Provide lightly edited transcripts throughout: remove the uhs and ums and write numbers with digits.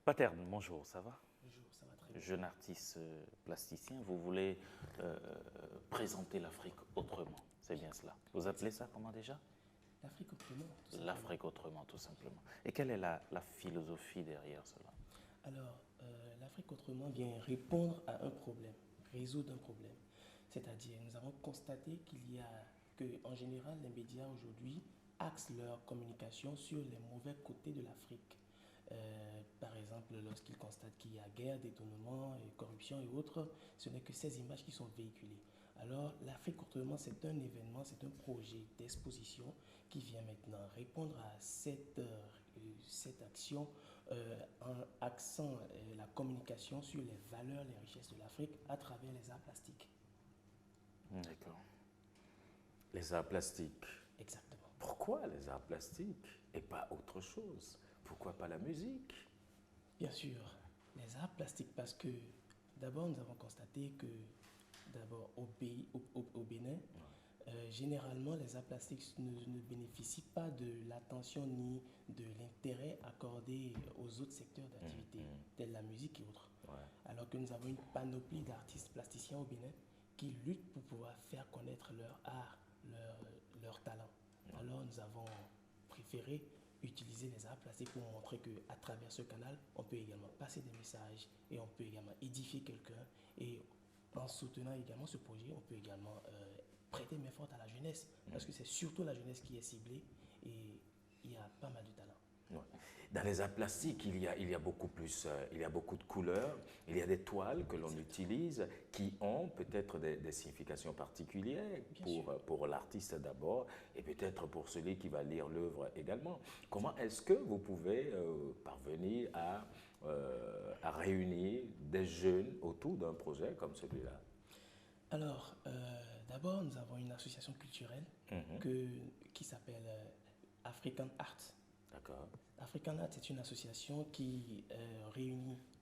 Paterne, bonjour, ça va? Bonjour, ça va très bien. Jeune artiste plasticien, vous voulez présenter l'Afrique autrement, c'est bien cela. Vous appelez ça comment déjà? L'Afrique autrement, tout simplement. L'Afrique autrement, tout simplement. Et quelle est la philosophie derrière cela? Alors, l'Afrique autrement vient répondre à un problème, résoudre un problème. C'est-à-dire, nous avons constaté en général, les médias aujourd'hui axent leur communication sur les mauvais côtés de l'Afrique. Par exemple, lorsqu'ils constatent qu'il y a guerre, détournement, et corruption et autres, ce n'est que ces images qui sont véhiculées. Alors, l'Afrique autrement, c'est un événement, c'est un projet d'exposition qui vient maintenant répondre à cette action en axant la communication sur les valeurs, les richesses de l'Afrique à travers les arts plastiques. D'accord. Les arts plastiques. Exactement. Pourquoi les arts plastiques et pas autre chose? Pourquoi pas la musique? Bien sûr, les arts plastiques parce que d'abord nous avons constaté que d'abord au Bénin, généralement les arts plastiques ne bénéficient pas de l'attention ni de l'intérêt accordé aux autres secteurs d'activité, tels la musique et autres. Ouais. Alors que nous avons une panoplie d'artistes plasticiens au Bénin qui luttent pour pouvoir faire connaître leur art, leur talent. Alors nous avons préféré utiliser les arts plastiques pour montrer qu'à travers ce canal, on peut également passer des messages et on peut également édifier quelqu'un. Et en soutenant également ce projet, on peut également prêter main forte à la jeunesse, parce que c'est surtout la jeunesse qui est ciblée et il y a pas mal de talents. Ouais. Dans les arts plastiques, il y a beaucoup plus, il y a beaucoup de couleurs, il y a des toiles que l'on utilise qui ont peut-être des significations particulières pour l'artiste d'abord et peut-être pour celui qui va lire l'œuvre également. Comment est-ce que vous pouvez parvenir à réunir des jeunes autour d'un projet comme celui-là? Alors, d'abord, nous avons une association culturelle qui s'appelle African Art. D'accord. African Art est une association qui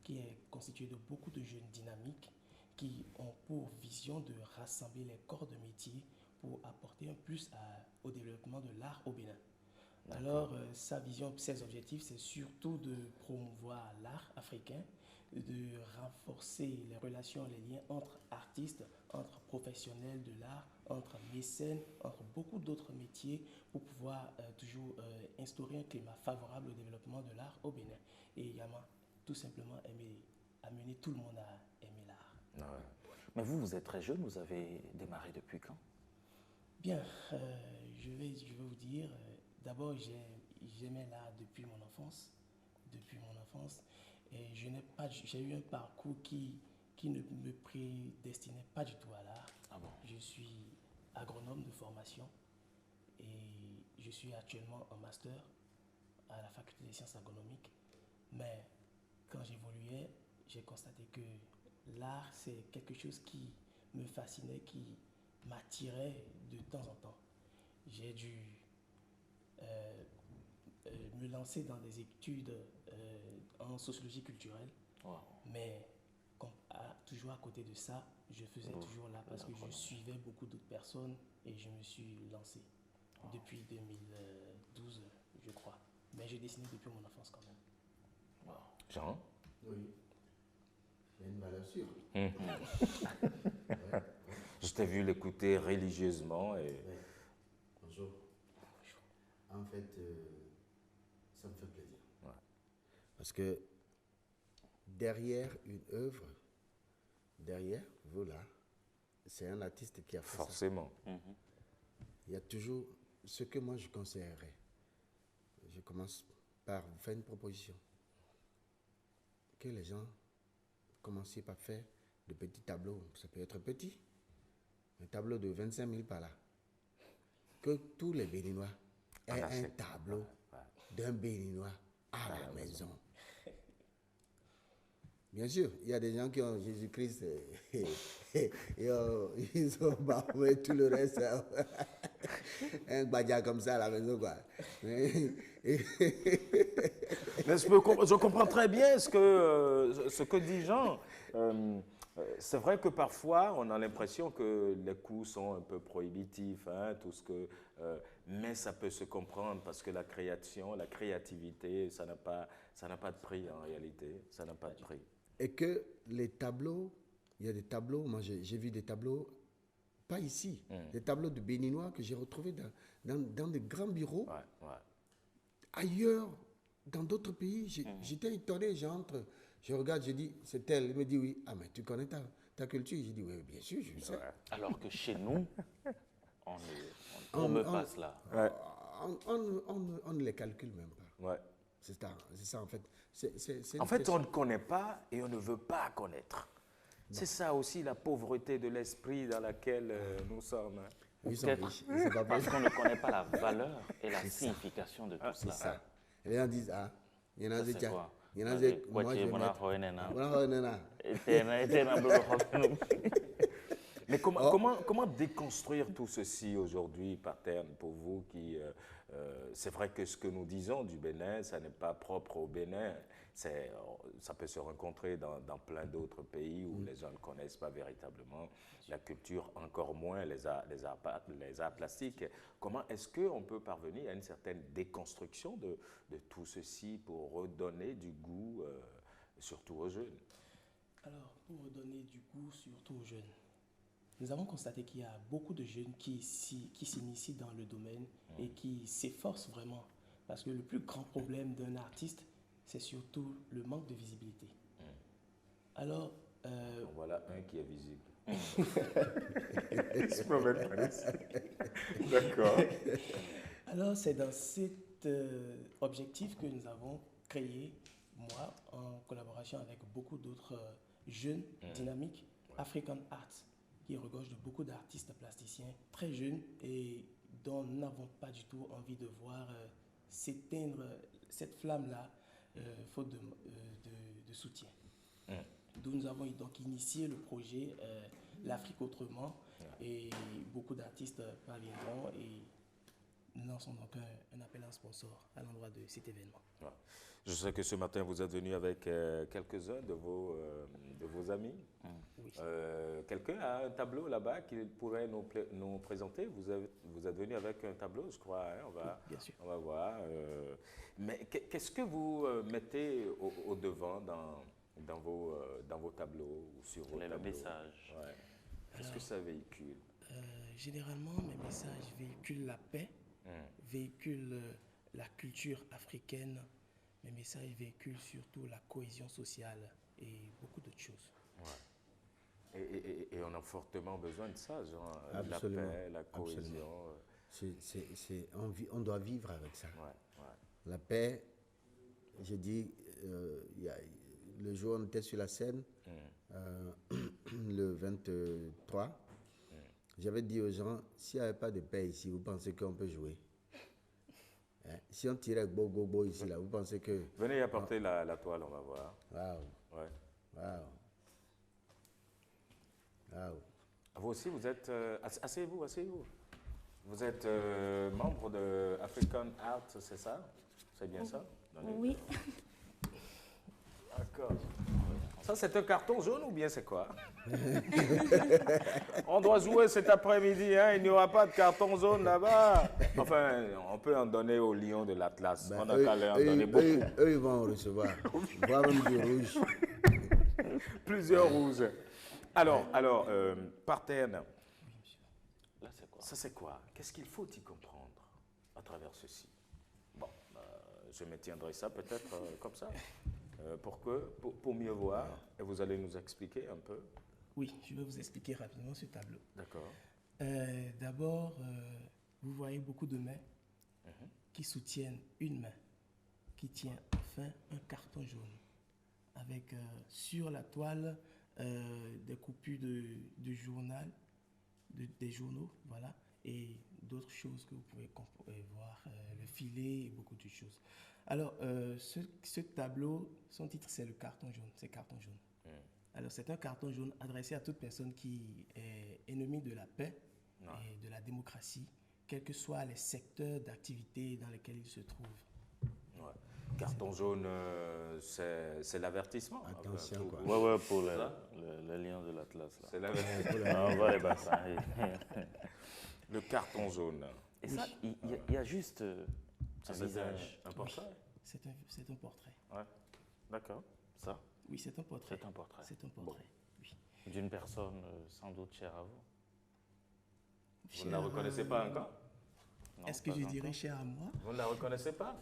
qui est constituée de beaucoup de jeunes dynamiques qui ont pour vision de rassembler les corps de métier pour apporter un plus au développement de l'art au Bénin. Alors, sa vision, ses objectifs, c'est surtout de promouvoir l'art africain, de renforcer les relations, les liens entre artistes, entre professionnels de l'art, entre mécènes, entre beaucoup d'autres métiers pour pouvoir toujours instaurer un climat favorable au développement de l'art au Bénin. Et également, tout simplement, amener tout le monde à aimer l'art. Ouais. Mais vous êtes très jeune, vous avez démarré depuis quand? Bien, je vais vous dire, d'abord j'aimais l'art depuis mon enfance. Depuis mon enfance. Et j'ai eu un parcours qui ne me prédestinait pas du tout à l'art. Ah bon? Je suis agronome de formation et je suis actuellement en master à la faculté des sciences agronomiques. Mais quand j'évoluais, j'ai constaté que l'art, c'est quelque chose qui me fascinait, qui m'attirait de temps en temps. J'ai dû me lancer dans des études en sociologie culturelle, Wow. mais toujours à côté de ça, je faisais toujours là parce que je suivais beaucoup d'autres personnes et je me suis lancé depuis 2012, je crois. Mais j'ai dessiné depuis mon enfance quand même. Wow. Jean? Oui. Il y a une valeur sûre. Je t'ai vu l'écouter religieusement et... Ouais. Bonjour. En fait, ça me fait plaisir. Ouais. Parce que derrière une œuvre, derrière vous là, c'est un artiste qui a fait Forcément. ça. Il y a toujours ce que moi je conseillerais. Je commence par vous faire une proposition. Que les gens commencent par faire de petits tableaux. Ça peut être petit. Un tableau de 25 000 par là. Que tous les Béninois aient un tableau d'un Béninois à la maison. Bien sûr, il y a des gens qui ont Jésus-Christ et ils ont barboué tout le reste. Un badja comme ça à la maison, quoi. Mais je comprends très bien ce que dit Jean. C'est vrai que parfois, on a l'impression que les coûts sont un peu prohibitifs, hein, tout ce que, mais ça peut se comprendre parce que la création, la créativité, ça n'a pas de prix en réalité, ça n'a pas de prix. Et que les tableaux, il y a des tableaux, moi j'ai vu des tableaux, pas ici, des tableaux de béninois que j'ai retrouvés dans des grands bureaux, Ouais, ouais. ailleurs, dans d'autres pays. J'étais étonné, j'entre, je regarde, je dis, c'est elle. Il me dit oui. Ah, mais tu connais ta culture? J'ai dit oui, bien sûr, je sais. Ouais. Alors que chez nous, on ne pas cela. Ouais. On ne les calcule même pas. Ouais. C'est ça en fait. En fait, on ne connaît pas et on ne veut pas connaître. C'est ça aussi la pauvreté de l'esprit dans laquelle nous sommes. Ils sont Peut-être riches. Ils sont pas parce riches. qu'on ne connaît pas la valeur et la signification de tout C'est cela. ça. Et les gens disent, ah, il y en a Ça, des c'est gens. quoi? Il y en a des. Moi, je vais Voilà, mettre. Hoenena. Voilà, Hoenena. Etena, Blue, Mais comment déconstruire tout ceci aujourd'hui, Paterne, pour vous qui... c'est vrai que ce que nous disons du Bénin, ça n'est pas propre au Bénin. Ça peut se rencontrer dans plein d'autres pays où les gens ne connaissent pas véritablement la culture, encore moins les arts plastiques. Comment est-ce qu'on peut parvenir à une certaine déconstruction de tout ceci pour redonner du goût, surtout aux jeunes? Alors, pour redonner du goût, surtout aux jeunes, nous avons constaté qu'il y a beaucoup de jeunes qui s'initient dans le domaine et qui s'efforcent vraiment. Parce que le plus grand problème d'un artiste, c'est surtout le manque de visibilité. Alors, En voilà un qui est visible. Il se promène par ici. D'accord. alors c'est dans cet objectif que nous avons créé, moi, en collaboration avec beaucoup d'autres jeunes dynamiques, African Arts, qui regorge de beaucoup d'artistes plasticiens très jeunes et dont nous n'avons pas du tout envie de voir s'éteindre cette flamme-là, faute de soutien. D'où nous avons donc initié le projet L'Afrique autrement, et beaucoup d'artistes parviendront et nous lançons donc un appel à un sponsor à l'endroit de cet événement. Ouais. Je sais que ce matin, vous êtes venu avec quelques-uns de vos amis. Oui. Quelqu'un a un tableau là-bas qu'il pourrait nous présenter. Vous êtes venu avec un tableau, je crois. Hein? Oui, bien sûr. On va voir. Mais qu'est-ce que vous mettez au devant dans vos tableaux ou sur vos Le tableaux? message. Ouais. Qu'est-ce que ça véhicule? Généralement, mes messages véhiculent la paix, véhiculent la culture africaine. Mes messages véhiculent surtout la cohésion sociale et beaucoup d'autres choses. Ouais. Et on a fortement besoin de ça, genre Absolument. la paix, la cohésion. On doit vivre avec ça. Ouais, ouais. La paix, j'ai dit, le jour où on était sur la scène, le 23, j'avais dit aux gens, s'il n'y avait pas de paix ici, vous pensez qu'on peut jouer? Hein? Si on tirait go ici, là, vous pensez que... Venez apporter la toile, on va voir. Waouh, Ouais. waouh, waouh. Vous aussi, vous êtes... asseyez-vous, asseyez-vous. Vous êtes membre de African Art, c'est ça? C'est bien ça? Oui. D'accord. Ça, c'est un carton jaune ou bien c'est quoi? On doit jouer cet après-midi, hein? Il n'y aura pas de carton jaune là-bas. Enfin, on peut en donner aux lions de l'Atlas. Ben, On a qu'à leur en donner beaucoup. Eux, ils vont en recevoir. Voire même du rouge. Plusieurs rouges. Alors, Paterne, Là, c'est quoi? ça c'est quoi? Qu'est-ce qu'il faut y comprendre à travers ceci? Bon, je me tiendrai ça peut-être comme ça. Pour mieux voir, et vous allez nous expliquer un peu. Oui, je vais vous expliquer rapidement ce tableau. D'accord. D'abord, vous voyez beaucoup de mains qui soutiennent une main qui tient enfin un carton jaune avec sur la toile des coupures de journal, des journaux, voilà, et d'autres choses que vous pouvez voir, le filet et beaucoup de choses. Alors, ce tableau, son titre, c'est le carton jaune. C'est carton jaune. Alors, c'est un carton jaune adressé à toute personne qui est ennemie de la paix et de la démocratie, quels que soient les secteurs d'activité dans lesquels il se trouve. Ouais. Carton jaune, c'est l'avertissement. Attention, Tout- quoi. Ouais, pour Ça le lion de l'Atlas. là. C'est l'avertissement. Ah, on va les bassins. Le carton jaune. Et ça, il y a juste un C'est visage. un portrait. C'est un portrait. Ouais, d'accord. Ça, Oui, c'est un portrait. c'est un portrait. C'est un portrait. Oui. D'une personne sans doute chère à vous. Vous ne la reconnaissez pas encore? Non, Est-ce que pas je encore. dirais cher à moi? Vous ne la reconnaissez pas?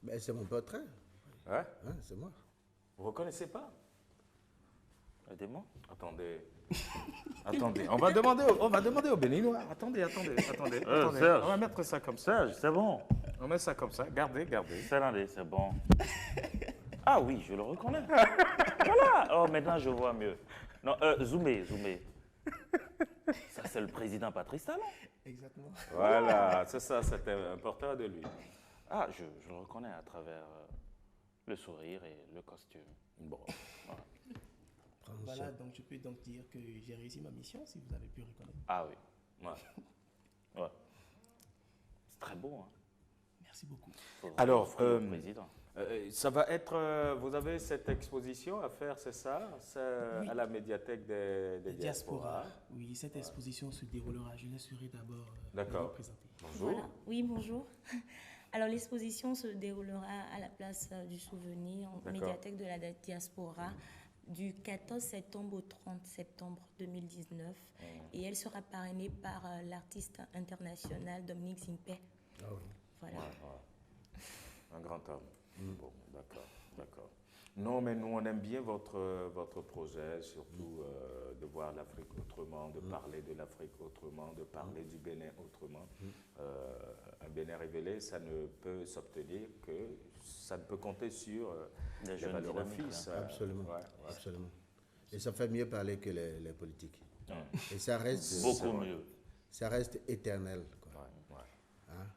Ben, c'est mon portrait. Ouais. Hein, c'est moi. Vous ne reconnaissez pas? Aidez-moi. Attendez. Attendez. On va demander au Béninois. Attendez. Attendez. Serge. On va mettre ça comme ça. Serge, c'est bon. On met ça comme ça. Gardez. C'est bon. Ah oui, je le reconnais. Voilà. Oh, maintenant je vois mieux. Non, zoomez. Ça, c'est le président Patrice Talon. Exactement. Voilà, c'est ça, c'était un portrait de lui. Ah, je le reconnais à travers le sourire et le costume. Bon. Prends Voilà, ça. donc je peux donc dire que j'ai réussi ma mission, si vous avez pu reconnaître. Ah oui. Ouais. C'est très beau, hein. Merci beaucoup. Faudrait Alors, offrir au président. Ça va être, vous avez cette exposition à faire, c'est ça? C'est Oui. à la médiathèque des diasporas. Oui, cette exposition se déroulera. Je laisserai d'abord D'accord. vous présenter. Bonjour. Voilà. Oui, bonjour. Alors, l'exposition se déroulera à la place du souvenir, en D'accord. médiathèque de la diaspora, du 14 septembre au 30 septembre 2019. Et elle sera parrainée par l'artiste international Dominique Zimpe. Ah oui. Voilà. Un grand homme. Bon, d'accord. Non, mais nous, on aime bien votre projet, surtout de voir l'Afrique autrement, de parler de l'Afrique autrement, de parler du Bénin autrement. Un Bénin révélé, ça ne peut s'obtenir que, ça ne peut compter sur Des les jeunes valeureux dynamiques, fils. Absolument. Ouais. Absolument. Et ça fait mieux parler que les politiques. Et ça reste, Beaucoup mieux. ça reste éternel. Quoi. Ouais. Hein?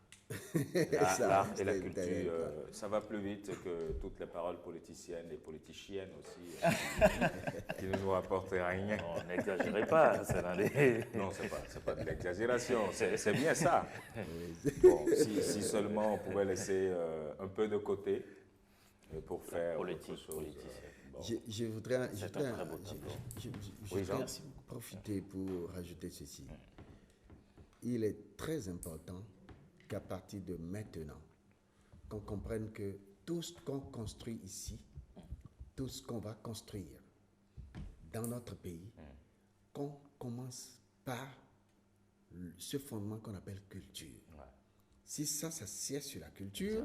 L'art Ça et reste la éternel, culture, quoi. ça va plus vite que toutes les paroles politiciennes et politiciennes aussi, qui ne nous rapportent rien. Non, n'exagérez pas, c'est dans les... Non, c'est pas de l'exagération, c'est bien ça. Bon, si seulement on pouvait laisser un peu de côté pour faire politique, autre chose. politicien. Bon. Je voudrais, C'est un très beau tableau. Oui, Jean. voudrais profiter pour rajouter ceci. Il est très important qu'à partir de maintenant, qu'on comprenne que tout ce qu'on construit ici, tout ce qu'on va construire dans notre pays, qu'on commence par ce fondement qu'on appelle culture. Si ça s'assied sur la culture,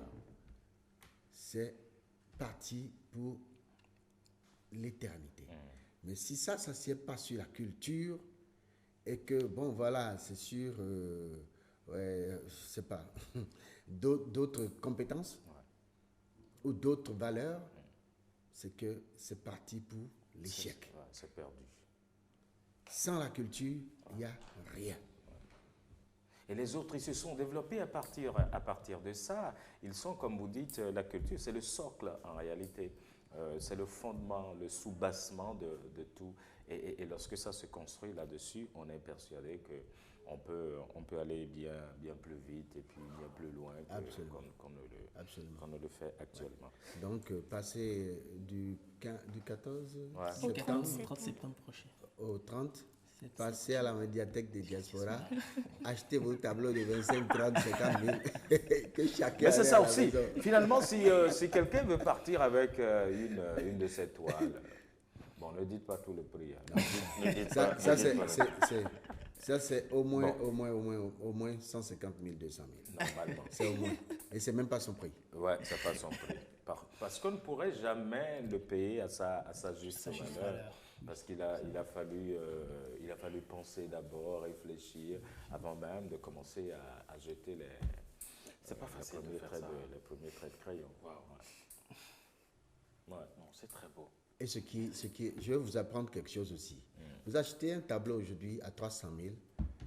c'est parti pour l'éternité. Mais si ça s'assied pas sur la culture et que, bon, voilà, c'est sûr, ouais, je sais pas, d'autres compétences ou d'autres valeurs, c'est que c'est parti pour l'échec. Ouais, c'est perdu. Sans la culture, il n'y a rien. Et les autres, ils se sont développés à partir de ça. Ils sont, comme vous dites, la culture, c'est le socle en réalité. C'est le fondement, le soubassement de tout. Et lorsque ça se construit là-dessus, on est persuadé qu'on peut aller bien plus vite et puis bien plus loin Absolument. qu'on ne le fait actuellement. Donc, passer du 14 Ouais. Au septembre 30 septembre prochain. au 30, Cette- passez à la médiathèque des diasporas, achetez vos tableaux de 25, 30, 50 000, que chacun Mais c'est aille ça à la aussi. maison. Finalement, si quelqu'un veut partir avec une de ces toiles, bon, ne dites pas tout le prix. Hein. Ne dites Ça, pas- ça, ne dites c'est, pas- ça, c'est au moins, Bon. au moins 150 000, 200 000. Normalement. C'est au moins. Et c'est même pas son prix. Ouais, ça passe son prix. Parce qu'on ne pourrait jamais le payer à sa juste valeur. Parce qu'il a fallu penser d'abord, réfléchir, avant même de commencer à jeter C'est pas facile de faire ça. les premiers traits de crayon. Ouais. Non, c'est très beau. Et je vais vous apprendre quelque chose aussi. Vous achetez un tableau aujourd'hui à 300 000,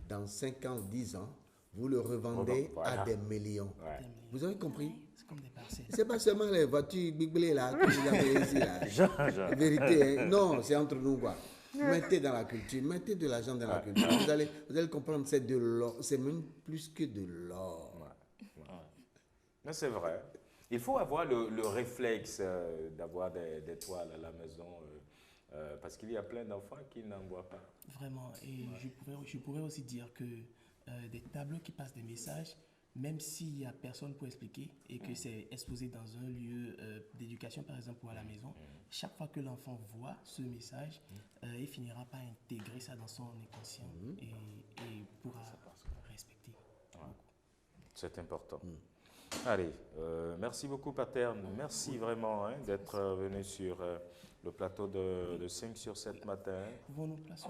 dans 5 ans, 10 ans, vous le revendez Voilà. à des millions. Ouais. Vous avez compris? C'est comme des parcelles. C'est pas seulement les voitures biblées là que vous avez ici là. Jean. La vérité, hein. Non, c'est entre nous quoi. Mettez dans la culture, mettez de l'argent dans la culture. Vous allez comprendre, c'est de l'or, c'est même plus que de l'or. Mais c'est vrai. Il faut avoir le réflexe d'avoir des toiles à la maison parce qu'il y a plein d'enfants qui n'en voient pas. Vraiment. Et je pourrais aussi dire que des tableaux qui passent des messages, même s'il n'y a personne pour expliquer et que c'est exposé dans un lieu d'éducation, par exemple, ou à la maison, chaque fois que l'enfant voit ce message, il finira par intégrer ça dans son inconscient et pourra respecter. Ouais. C'est important. Allez, merci beaucoup, Paterne. Merci vraiment d'être venu sur le plateau de 5 sur 7 matin. Pouvons-nous placer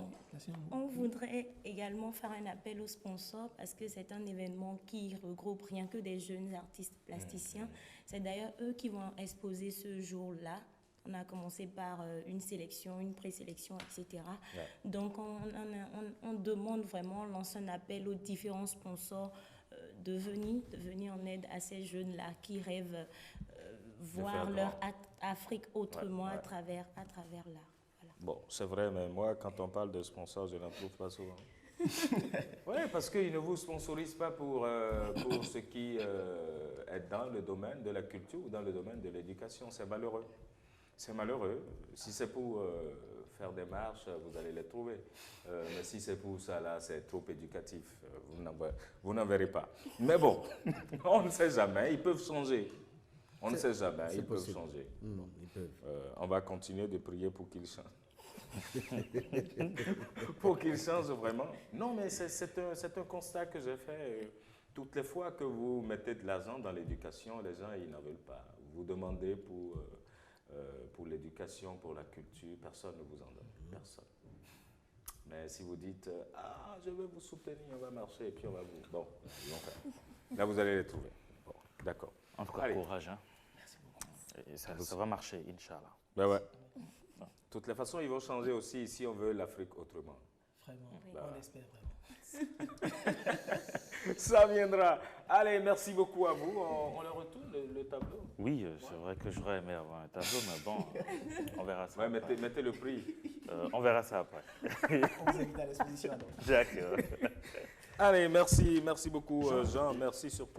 On voudrait également faire un appel aux sponsors parce que c'est un événement qui regroupe rien que des jeunes artistes plasticiens. C'est d'ailleurs eux qui vont exposer ce jour-là. On a commencé par une sélection, une présélection, etc. Ouais. Donc, on demande vraiment, on lance un appel aux différents sponsors de venir en aide à ces jeunes-là qui rêvent voir leur Afrique autrement à travers l'art. Voilà. Bon, c'est vrai, mais moi, quand on parle de sponsors, je n'en trouve pas souvent. Oui, parce qu'ils ne vous sponsorisent pas pour ce qui est dans le domaine de la culture ou dans le domaine de l'éducation. C'est malheureux. C'est malheureux. Si c'est pour faire des marches, vous allez les trouver. Mais si c'est pour ça, là, c'est trop éducatif. Vous n'en verrez pas. Mais bon, on ne sait jamais. Ils peuvent changer. On ne sait jamais. Ils peuvent changer. Ils peuvent. On va continuer de prier pour qu'ils changent. Pour qu'ils changent vraiment. Non, mais c'est un constat que j'ai fait. Toutes les fois que vous mettez de l'argent dans l'éducation, les gens, ils n'en veulent pas. Vous demandez pour l'éducation, pour la culture, personne ne vous en donne. Personne. Mais si vous dites, ah, je veux vous soutenir, on va marcher, et puis on va vous... Bon, ils vont faire. Là, vous allez les trouver. Bon, d'accord. En tout cas, courage. Hein. Merci beaucoup. Et ça va marcher, Inch'Allah. Ben ouais. De toutes les façons, ils vont changer aussi si on veut l'Afrique autrement. Vraiment, Ben, on l'espère vraiment. Ça viendra. Allez, merci beaucoup à vous. On le retourne, le tableau. Oui, c'est vrai que j'aurais aimé avoir un tableau, mais bon, on verra ça. Ouais, mettez le prix. On verra ça après. On vous invite à l'exposition alors. D'accord. Allez, merci beaucoup Jean. Merci surtout.